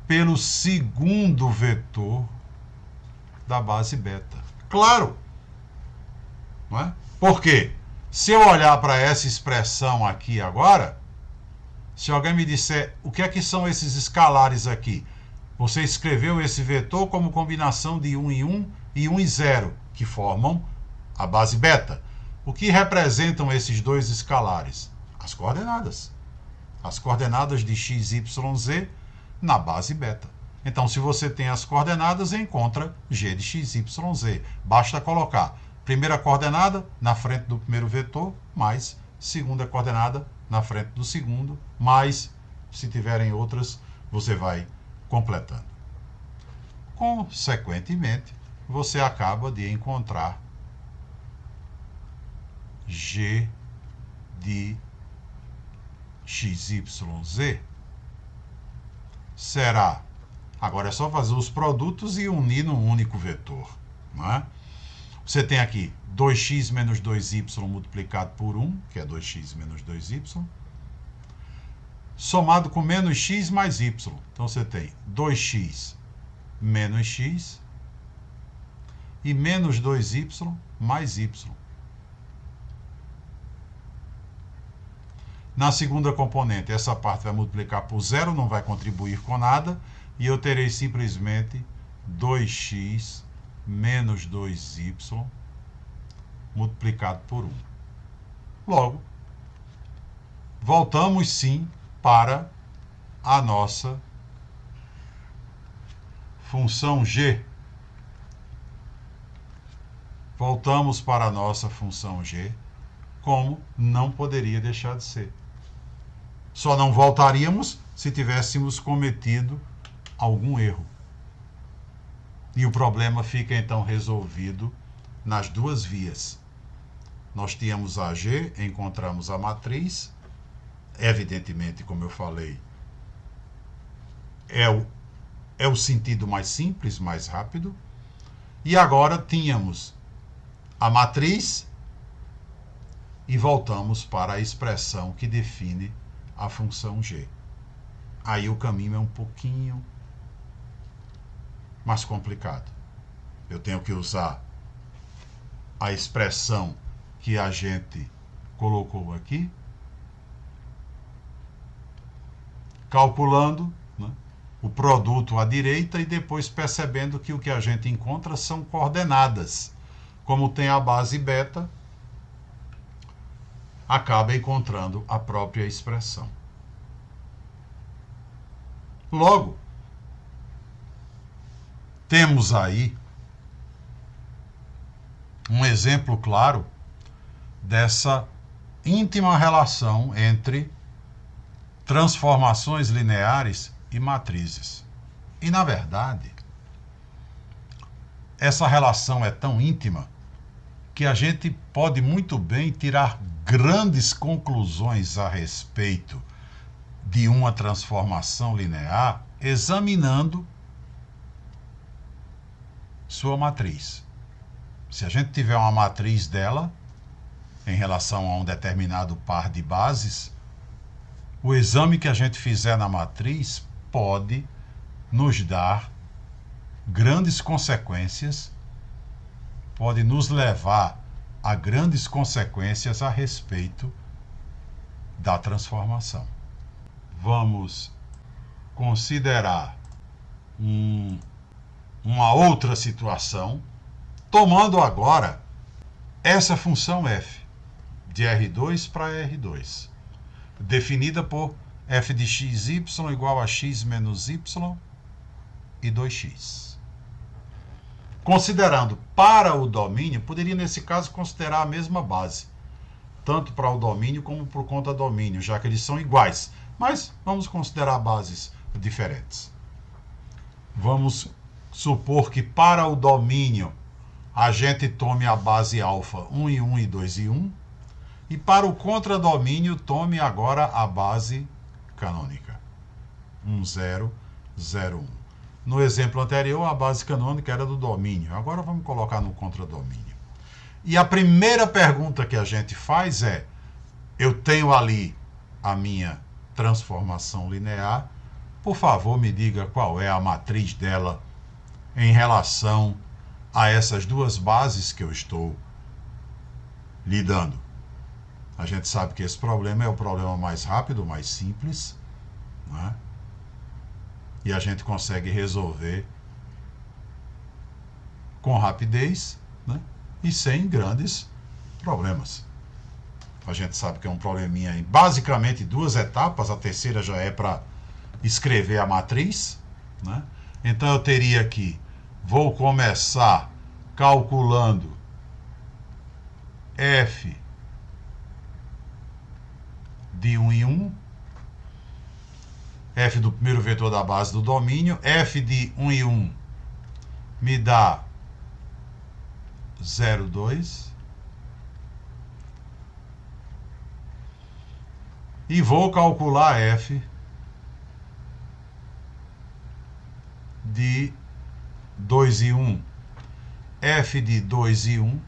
pelo segundo vetor da base beta. Claro, não é? Por quê? Se eu olhar para essa expressão aqui agora, se alguém me disser o que é que são esses escalares aqui, você escreveu esse vetor como combinação de 1 e 1 e 1 e 0, que formam a base beta. O que representam esses dois escalares? As coordenadas. As coordenadas de x, y, z na base beta. Então, se você tem as coordenadas, encontra g de x, y, z. Basta colocar primeira coordenada na frente do primeiro vetor, mais segunda coordenada na frente do segundo, mais, se tiverem outras, você vai completando. Consequentemente, você acaba de encontrar g de x, y, z. Será, agora é só fazer os produtos e unir num único vetor, não é? Você tem aqui 2x menos 2y multiplicado por 1, que é 2x menos 2y, somado com menos x mais y. Então você tem 2x menos x e menos 2y mais y. Na segunda componente, essa parte vai multiplicar por zero, não vai contribuir com nada, e eu terei simplesmente 2x menos 2y multiplicado por 1. Logo, voltamos sim para a nossa função g. Voltamos para a nossa função g, como não poderia deixar de ser. Só não voltaríamos se tivéssemos cometido algum erro. E o problema fica então resolvido nas duas vias. Nós tínhamos a G, encontramos a matriz, evidentemente, como eu falei, é o sentido mais simples, mais rápido. E agora tínhamos a matriz e voltamos para a expressão que define a função G. Aí o caminho é um pouquinho mais complicado. Eu tenho que usar a expressão que a gente colocou aqui, calculando, né, o produto à direita e depois percebendo que o que a gente encontra são coordenadas. Como tem a base beta, acaba encontrando a própria expressão. Logo, temos aí um exemplo claro dessa íntima relação entre transformações lineares e matrizes. E, na verdade, essa relação é tão íntima que a gente pode muito bem tirar grandes conclusões a respeito de uma transformação linear examinando sua matriz. Se a gente tiver uma matriz dela em relação a um determinado par de bases, o exame que a gente fizer na matriz pode nos dar grandes consequências, pode nos levar a grandes consequências a respeito da transformação. Vamos considerar uma outra situação, tomando agora essa função f de R2 para R2, definida por f de xy igual a x menos y e 2x. Considerando para o domínio, poderia nesse caso considerar a mesma base, tanto para o domínio como para o contradomínio, já que eles são iguais, mas vamos considerar bases diferentes. Vamos supor que para o domínio a gente tome a base alfa 1 e 1 e 2 e 1, e para o contradomínio tome agora a base canônica 1, 0, 0, 1. No exemplo anterior, a base canônica era do domínio. Agora vamos colocar no contradomínio. E a primeira pergunta que a gente faz é: eu tenho ali a minha transformação linear, por favor me diga qual é a matriz dela em relação a essas duas bases que eu estou lidando. A gente sabe que esse problema é o problema mais rápido, mais simples, né? E a gente consegue resolver com rapidez, né? E sem grandes problemas. A gente sabe que é um probleminha em basicamente duas etapas, a terceira já é para escrever a matriz, né? Então eu teria que, vou começar calculando f de 1 em 1, f do primeiro vetor da base do domínio, f de 1 em 1 me dá 0,2, e vou calcular f de 2 e 1. f de 2 e 1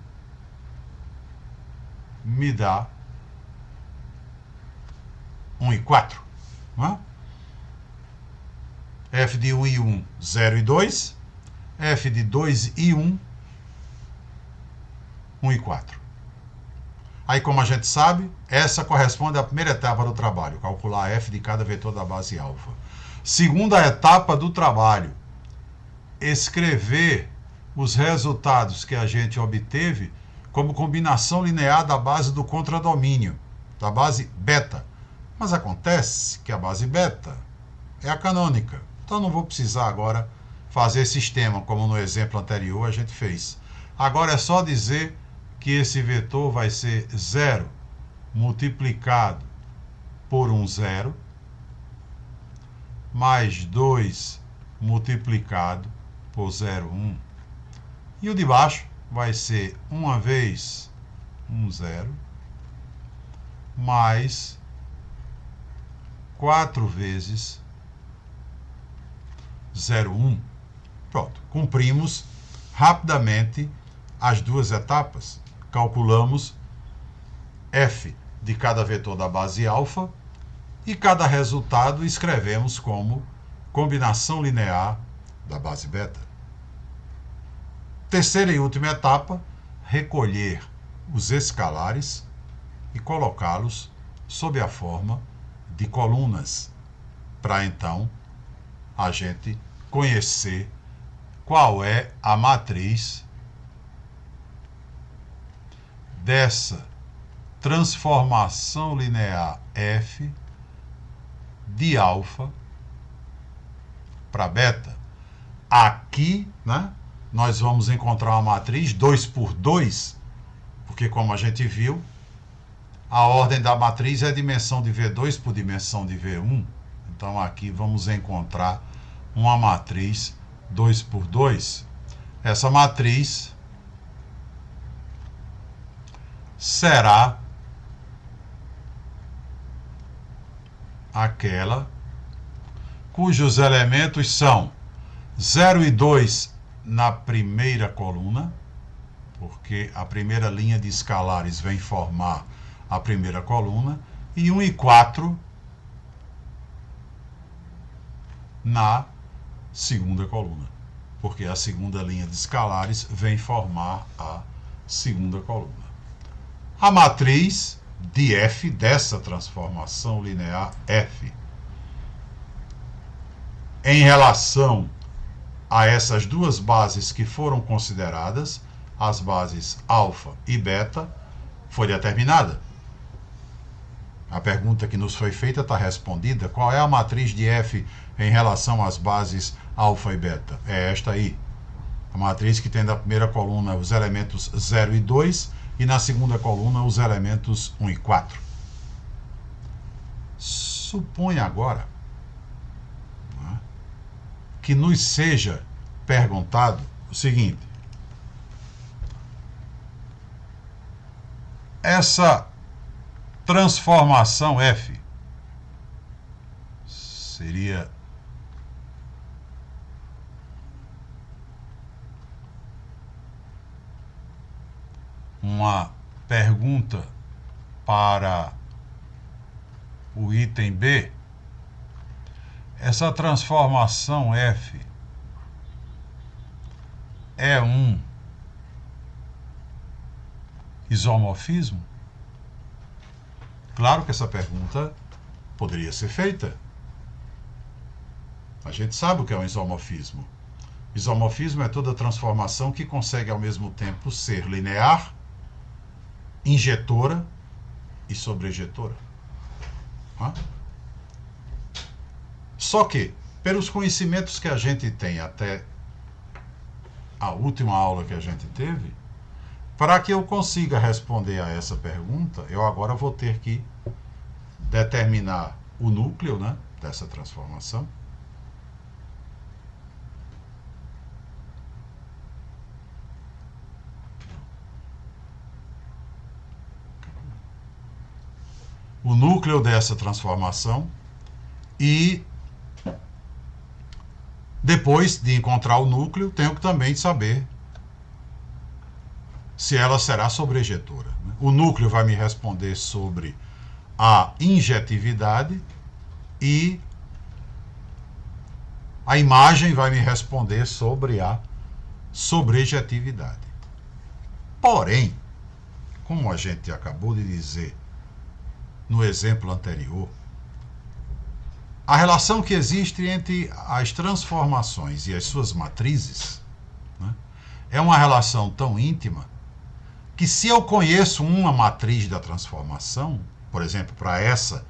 me dá 1 e 4. Não é? F de 1 e 1, 0 e 2. F de 2 e 1, 1 e 4. Aí, como a gente sabe, essa corresponde à primeira etapa do trabalho, calcular f de cada vetor da base alfa. Segunda etapa do trabalho, escrever os resultados que a gente obteve como combinação linear da base do contradomínio, da base beta. Mas acontece que a base beta é a canônica. Então não vou precisar agora fazer sistema, como no exemplo anterior a gente fez. Agora é só dizer que esse vetor vai ser 0 multiplicado por um zero, mais 2 multiplicado por 0,1. E o de baixo vai ser 1 vez 1 zero, mais 4 vezes 0,1. Pronto, cumprimos rapidamente as duas etapas. Calculamos f de cada vetor da base alfa e cada resultado escrevemos como combinação linear da base beta. Terceira e última etapa, recolher os escalares e colocá-los sob a forma de colunas, para então a gente conhecer qual é a matriz dessa transformação linear f de alfa para beta. Aqui, né, nós vamos encontrar uma matriz 2 por 2, porque como a gente viu, a ordem da matriz é a dimensão de V2 por dimensão de V1. Então aqui vamos encontrar uma matriz 2 por 2. Essa matriz será aquela cujos elementos são 0 e 2 na primeira coluna, porque a primeira linha de escalares vem formar a primeira coluna, e 1 e 4 na segunda coluna, porque a segunda linha de escalares vem formar a segunda coluna. A matriz de f dessa transformação linear f em relação a essas duas bases que foram consideradas, as bases alfa e beta, foi determinada. A pergunta que nos foi feita está respondida. Qual é a matriz de f em relação às bases alfa e beta? É esta aí. A matriz que tem na primeira coluna os elementos 0 e 2 e na segunda coluna os elementos 1 e 4. Suponha agora que nos seja perguntado o seguinte: essa transformação f seria uma pergunta para o item B. Essa transformação f é um isomorfismo? Claro que essa pergunta poderia ser feita. A gente sabe o que é um isomorfismo. Isomorfismo é toda transformação que consegue ao mesmo tempo ser linear, injetora e sobrejetora. Só que, pelos conhecimentos que a gente tem até a última aula que a gente teve, para que eu consiga responder a essa pergunta, eu agora vou ter que determinar o núcleo, né, dessa transformação. O núcleo dessa transformação e depois de encontrar o núcleo, tenho que também saber se ela será sobrejetora. O núcleo vai me responder sobre a injetividade e a imagem vai me responder sobre a sobrejetividade. Porém, como a gente acabou de dizer no exemplo anterior, a relação que existe entre as transformações e as suas matrizes, né, é uma relação tão íntima que, se eu conheço uma matriz da transformação, por exemplo, para essa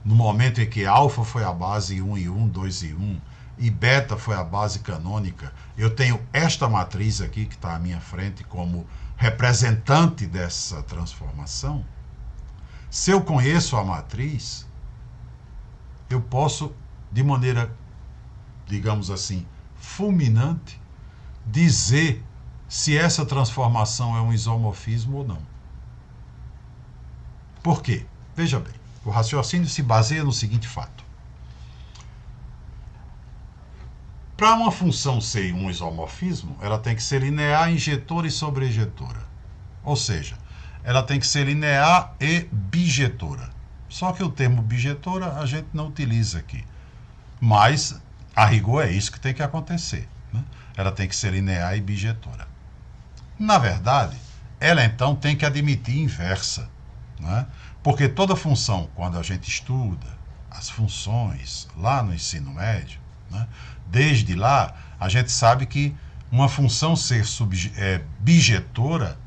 no momento em que alfa foi a base 1 e 1, 2 e 1, e beta foi a base canônica, eu tenho esta matriz aqui que está à minha frente como representante dessa transformação. Se eu conheço a matriz, eu posso, de maneira, digamos assim, fulminante, dizer se essa transformação é um isomorfismo ou não. Por quê? Veja bem, o raciocínio se baseia no seguinte fato. Para uma função ser um isomorfismo, ela tem que ser linear, injetora e sobrejetora. Ou seja, ela tem que ser linear e bijetora. Só que o termo bijetora a gente não utiliza aqui. Mas, a rigor, é isso que tem que acontecer, né? Ela tem que ser linear e bijetora. Na verdade, ela então tem que admitir inversa, né? Porque toda função, quando a gente estuda as funções lá no ensino médio, né, desde lá, a gente sabe que uma função ser bijetora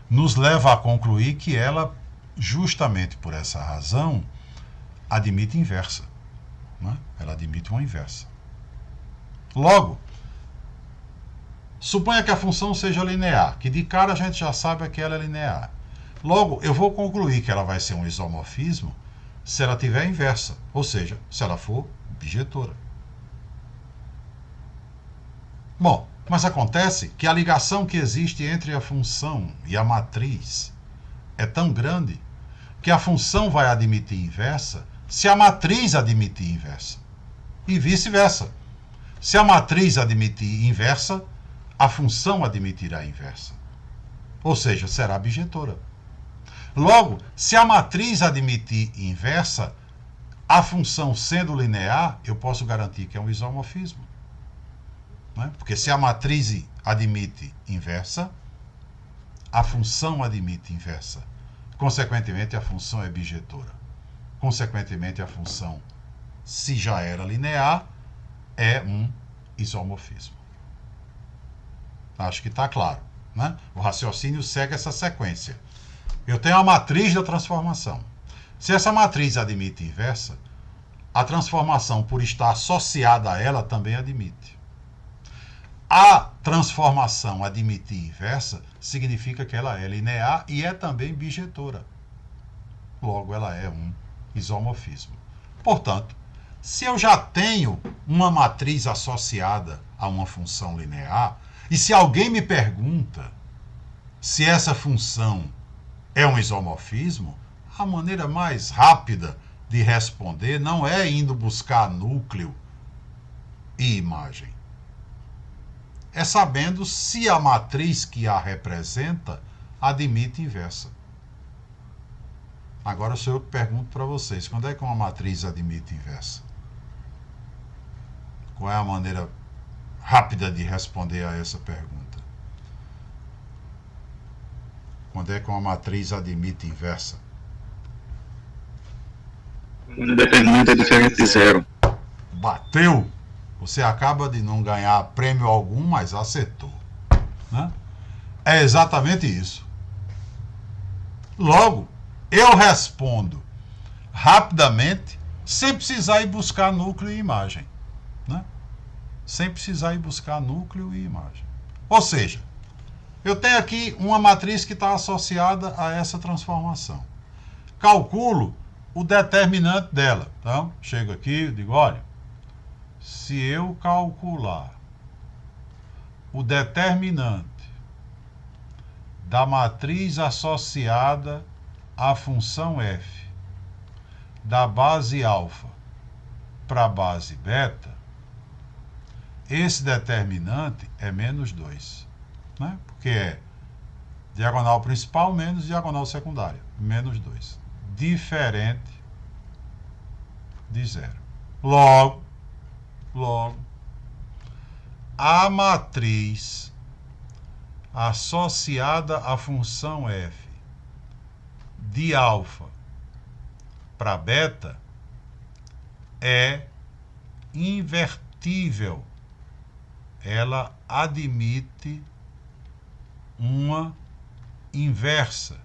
nos leva a concluir que ela, justamente por essa razão, admite inversa, né? Ela admite uma inversa. Logo, suponha que a função seja linear, que de cara a gente já sabe que ela é linear. Logo, eu vou concluir que ela vai ser um isomorfismo se ela tiver inversa, ou seja, se ela for bijetora. Bom, mas acontece que a ligação que existe entre a função e a matriz é tão grande que a função vai admitir inversa se a matriz admitir inversa. E vice-versa. Se a matriz admitir inversa, a função admitirá inversa. Ou seja, será bijetora. Logo, se a matriz admitir inversa, a função sendo linear, eu posso garantir que é um isomorfismo. Né? Porque se a matriz admite inversa, a função admite inversa. Consequentemente, a função é bijetora. Consequentemente, a função, se já era linear, é um isomorfismo. Acho que está claro, né? O raciocínio segue essa sequência. Eu tenho a matriz da transformação. Se essa matriz admite inversa, a transformação, por estar associada a ela, também admite. A transformação admitir inversa significa que ela é linear e é também bijetora. Logo, ela é um isomorfismo. Portanto, se eu já tenho uma matriz associada a uma função linear, e se alguém me pergunta se essa função é um isomorfismo, a maneira mais rápida de responder não é indo buscar núcleo e imagem. É sabendo se a matriz que a representa admite inversa. Agora sou eu que pergunto para vocês, quando é que uma matriz admite inversa? Qual é a maneira rápida de responder a essa pergunta? Quando é que uma matriz admite inversa? Quando o determinante é diferente de zero. Bateu! Você acaba de não ganhar prêmio algum, mas acertou. Né? É exatamente isso. Logo, eu respondo rapidamente, sem precisar ir buscar núcleo e imagem. Né? Sem precisar ir buscar núcleo e imagem. Ou seja, eu tenho aqui uma matriz que está associada a essa transformação. Calculo o determinante dela. Então, chego aqui e digo, olha, se eu calcular o determinante da matriz associada à função f da base alfa para a base beta, esse determinante é menos 2. Né? Porque é diagonal principal menos diagonal secundária. Menos 2. Diferente de zero. Logo, a matriz associada à função f de alfa para beta é invertível. Ela admite uma inversa.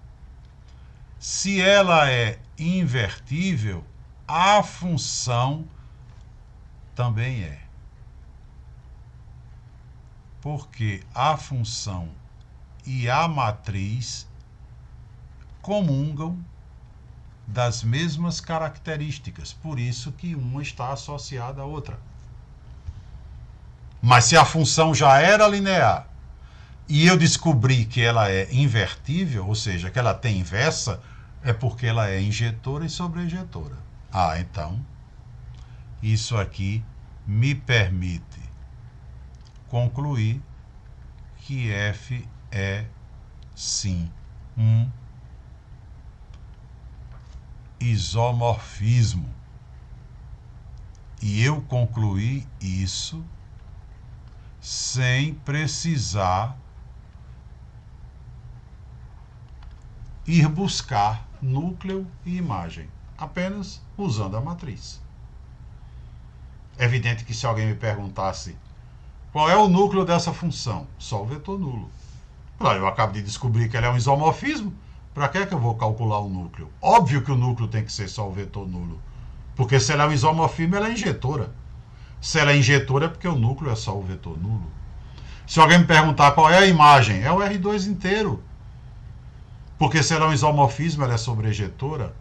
Se ela é invertível, a função também é. Porque a função e a matriz comungam das mesmas características, por isso que uma está associada à outra. Mas se a função já era linear e eu descobri que ela é invertível, ou seja, que ela tem inversa, é porque ela é injetora e sobreinjetora. Então, isso aqui me permite concluir que F é, sim, um isomorfismo. E eu concluí isso sem precisar ir buscar núcleo e imagem, apenas usando a matriz. É evidente que se alguém me perguntasse qual é o núcleo dessa função, só o vetor nulo. Eu acabo de descobrir que ele é um isomorfismo, para que eu vou calcular o núcleo? Óbvio que o núcleo tem que ser só o vetor nulo, porque se ela é um isomorfismo, ela é injetora. Se ela é injetora, é porque o núcleo é só o vetor nulo. Se alguém me perguntar qual é a imagem, é o R2 inteiro. Porque se ela é um isomorfismo, ela é sobrejetora.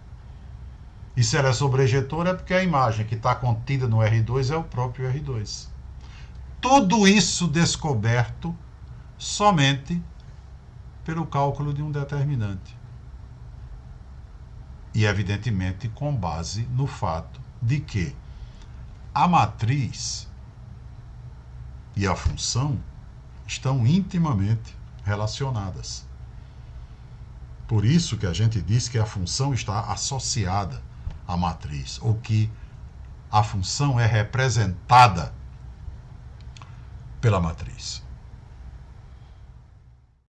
E se ela é sobrejetora, é porque a imagem que está contida no R2 é o próprio R2. Tudo isso descoberto somente pelo cálculo de um determinante. E, evidentemente, com base no fato de que a matriz e a função estão intimamente relacionadas. Por isso que a gente diz que a função está associada à matriz, ou que a função é representada pela matriz.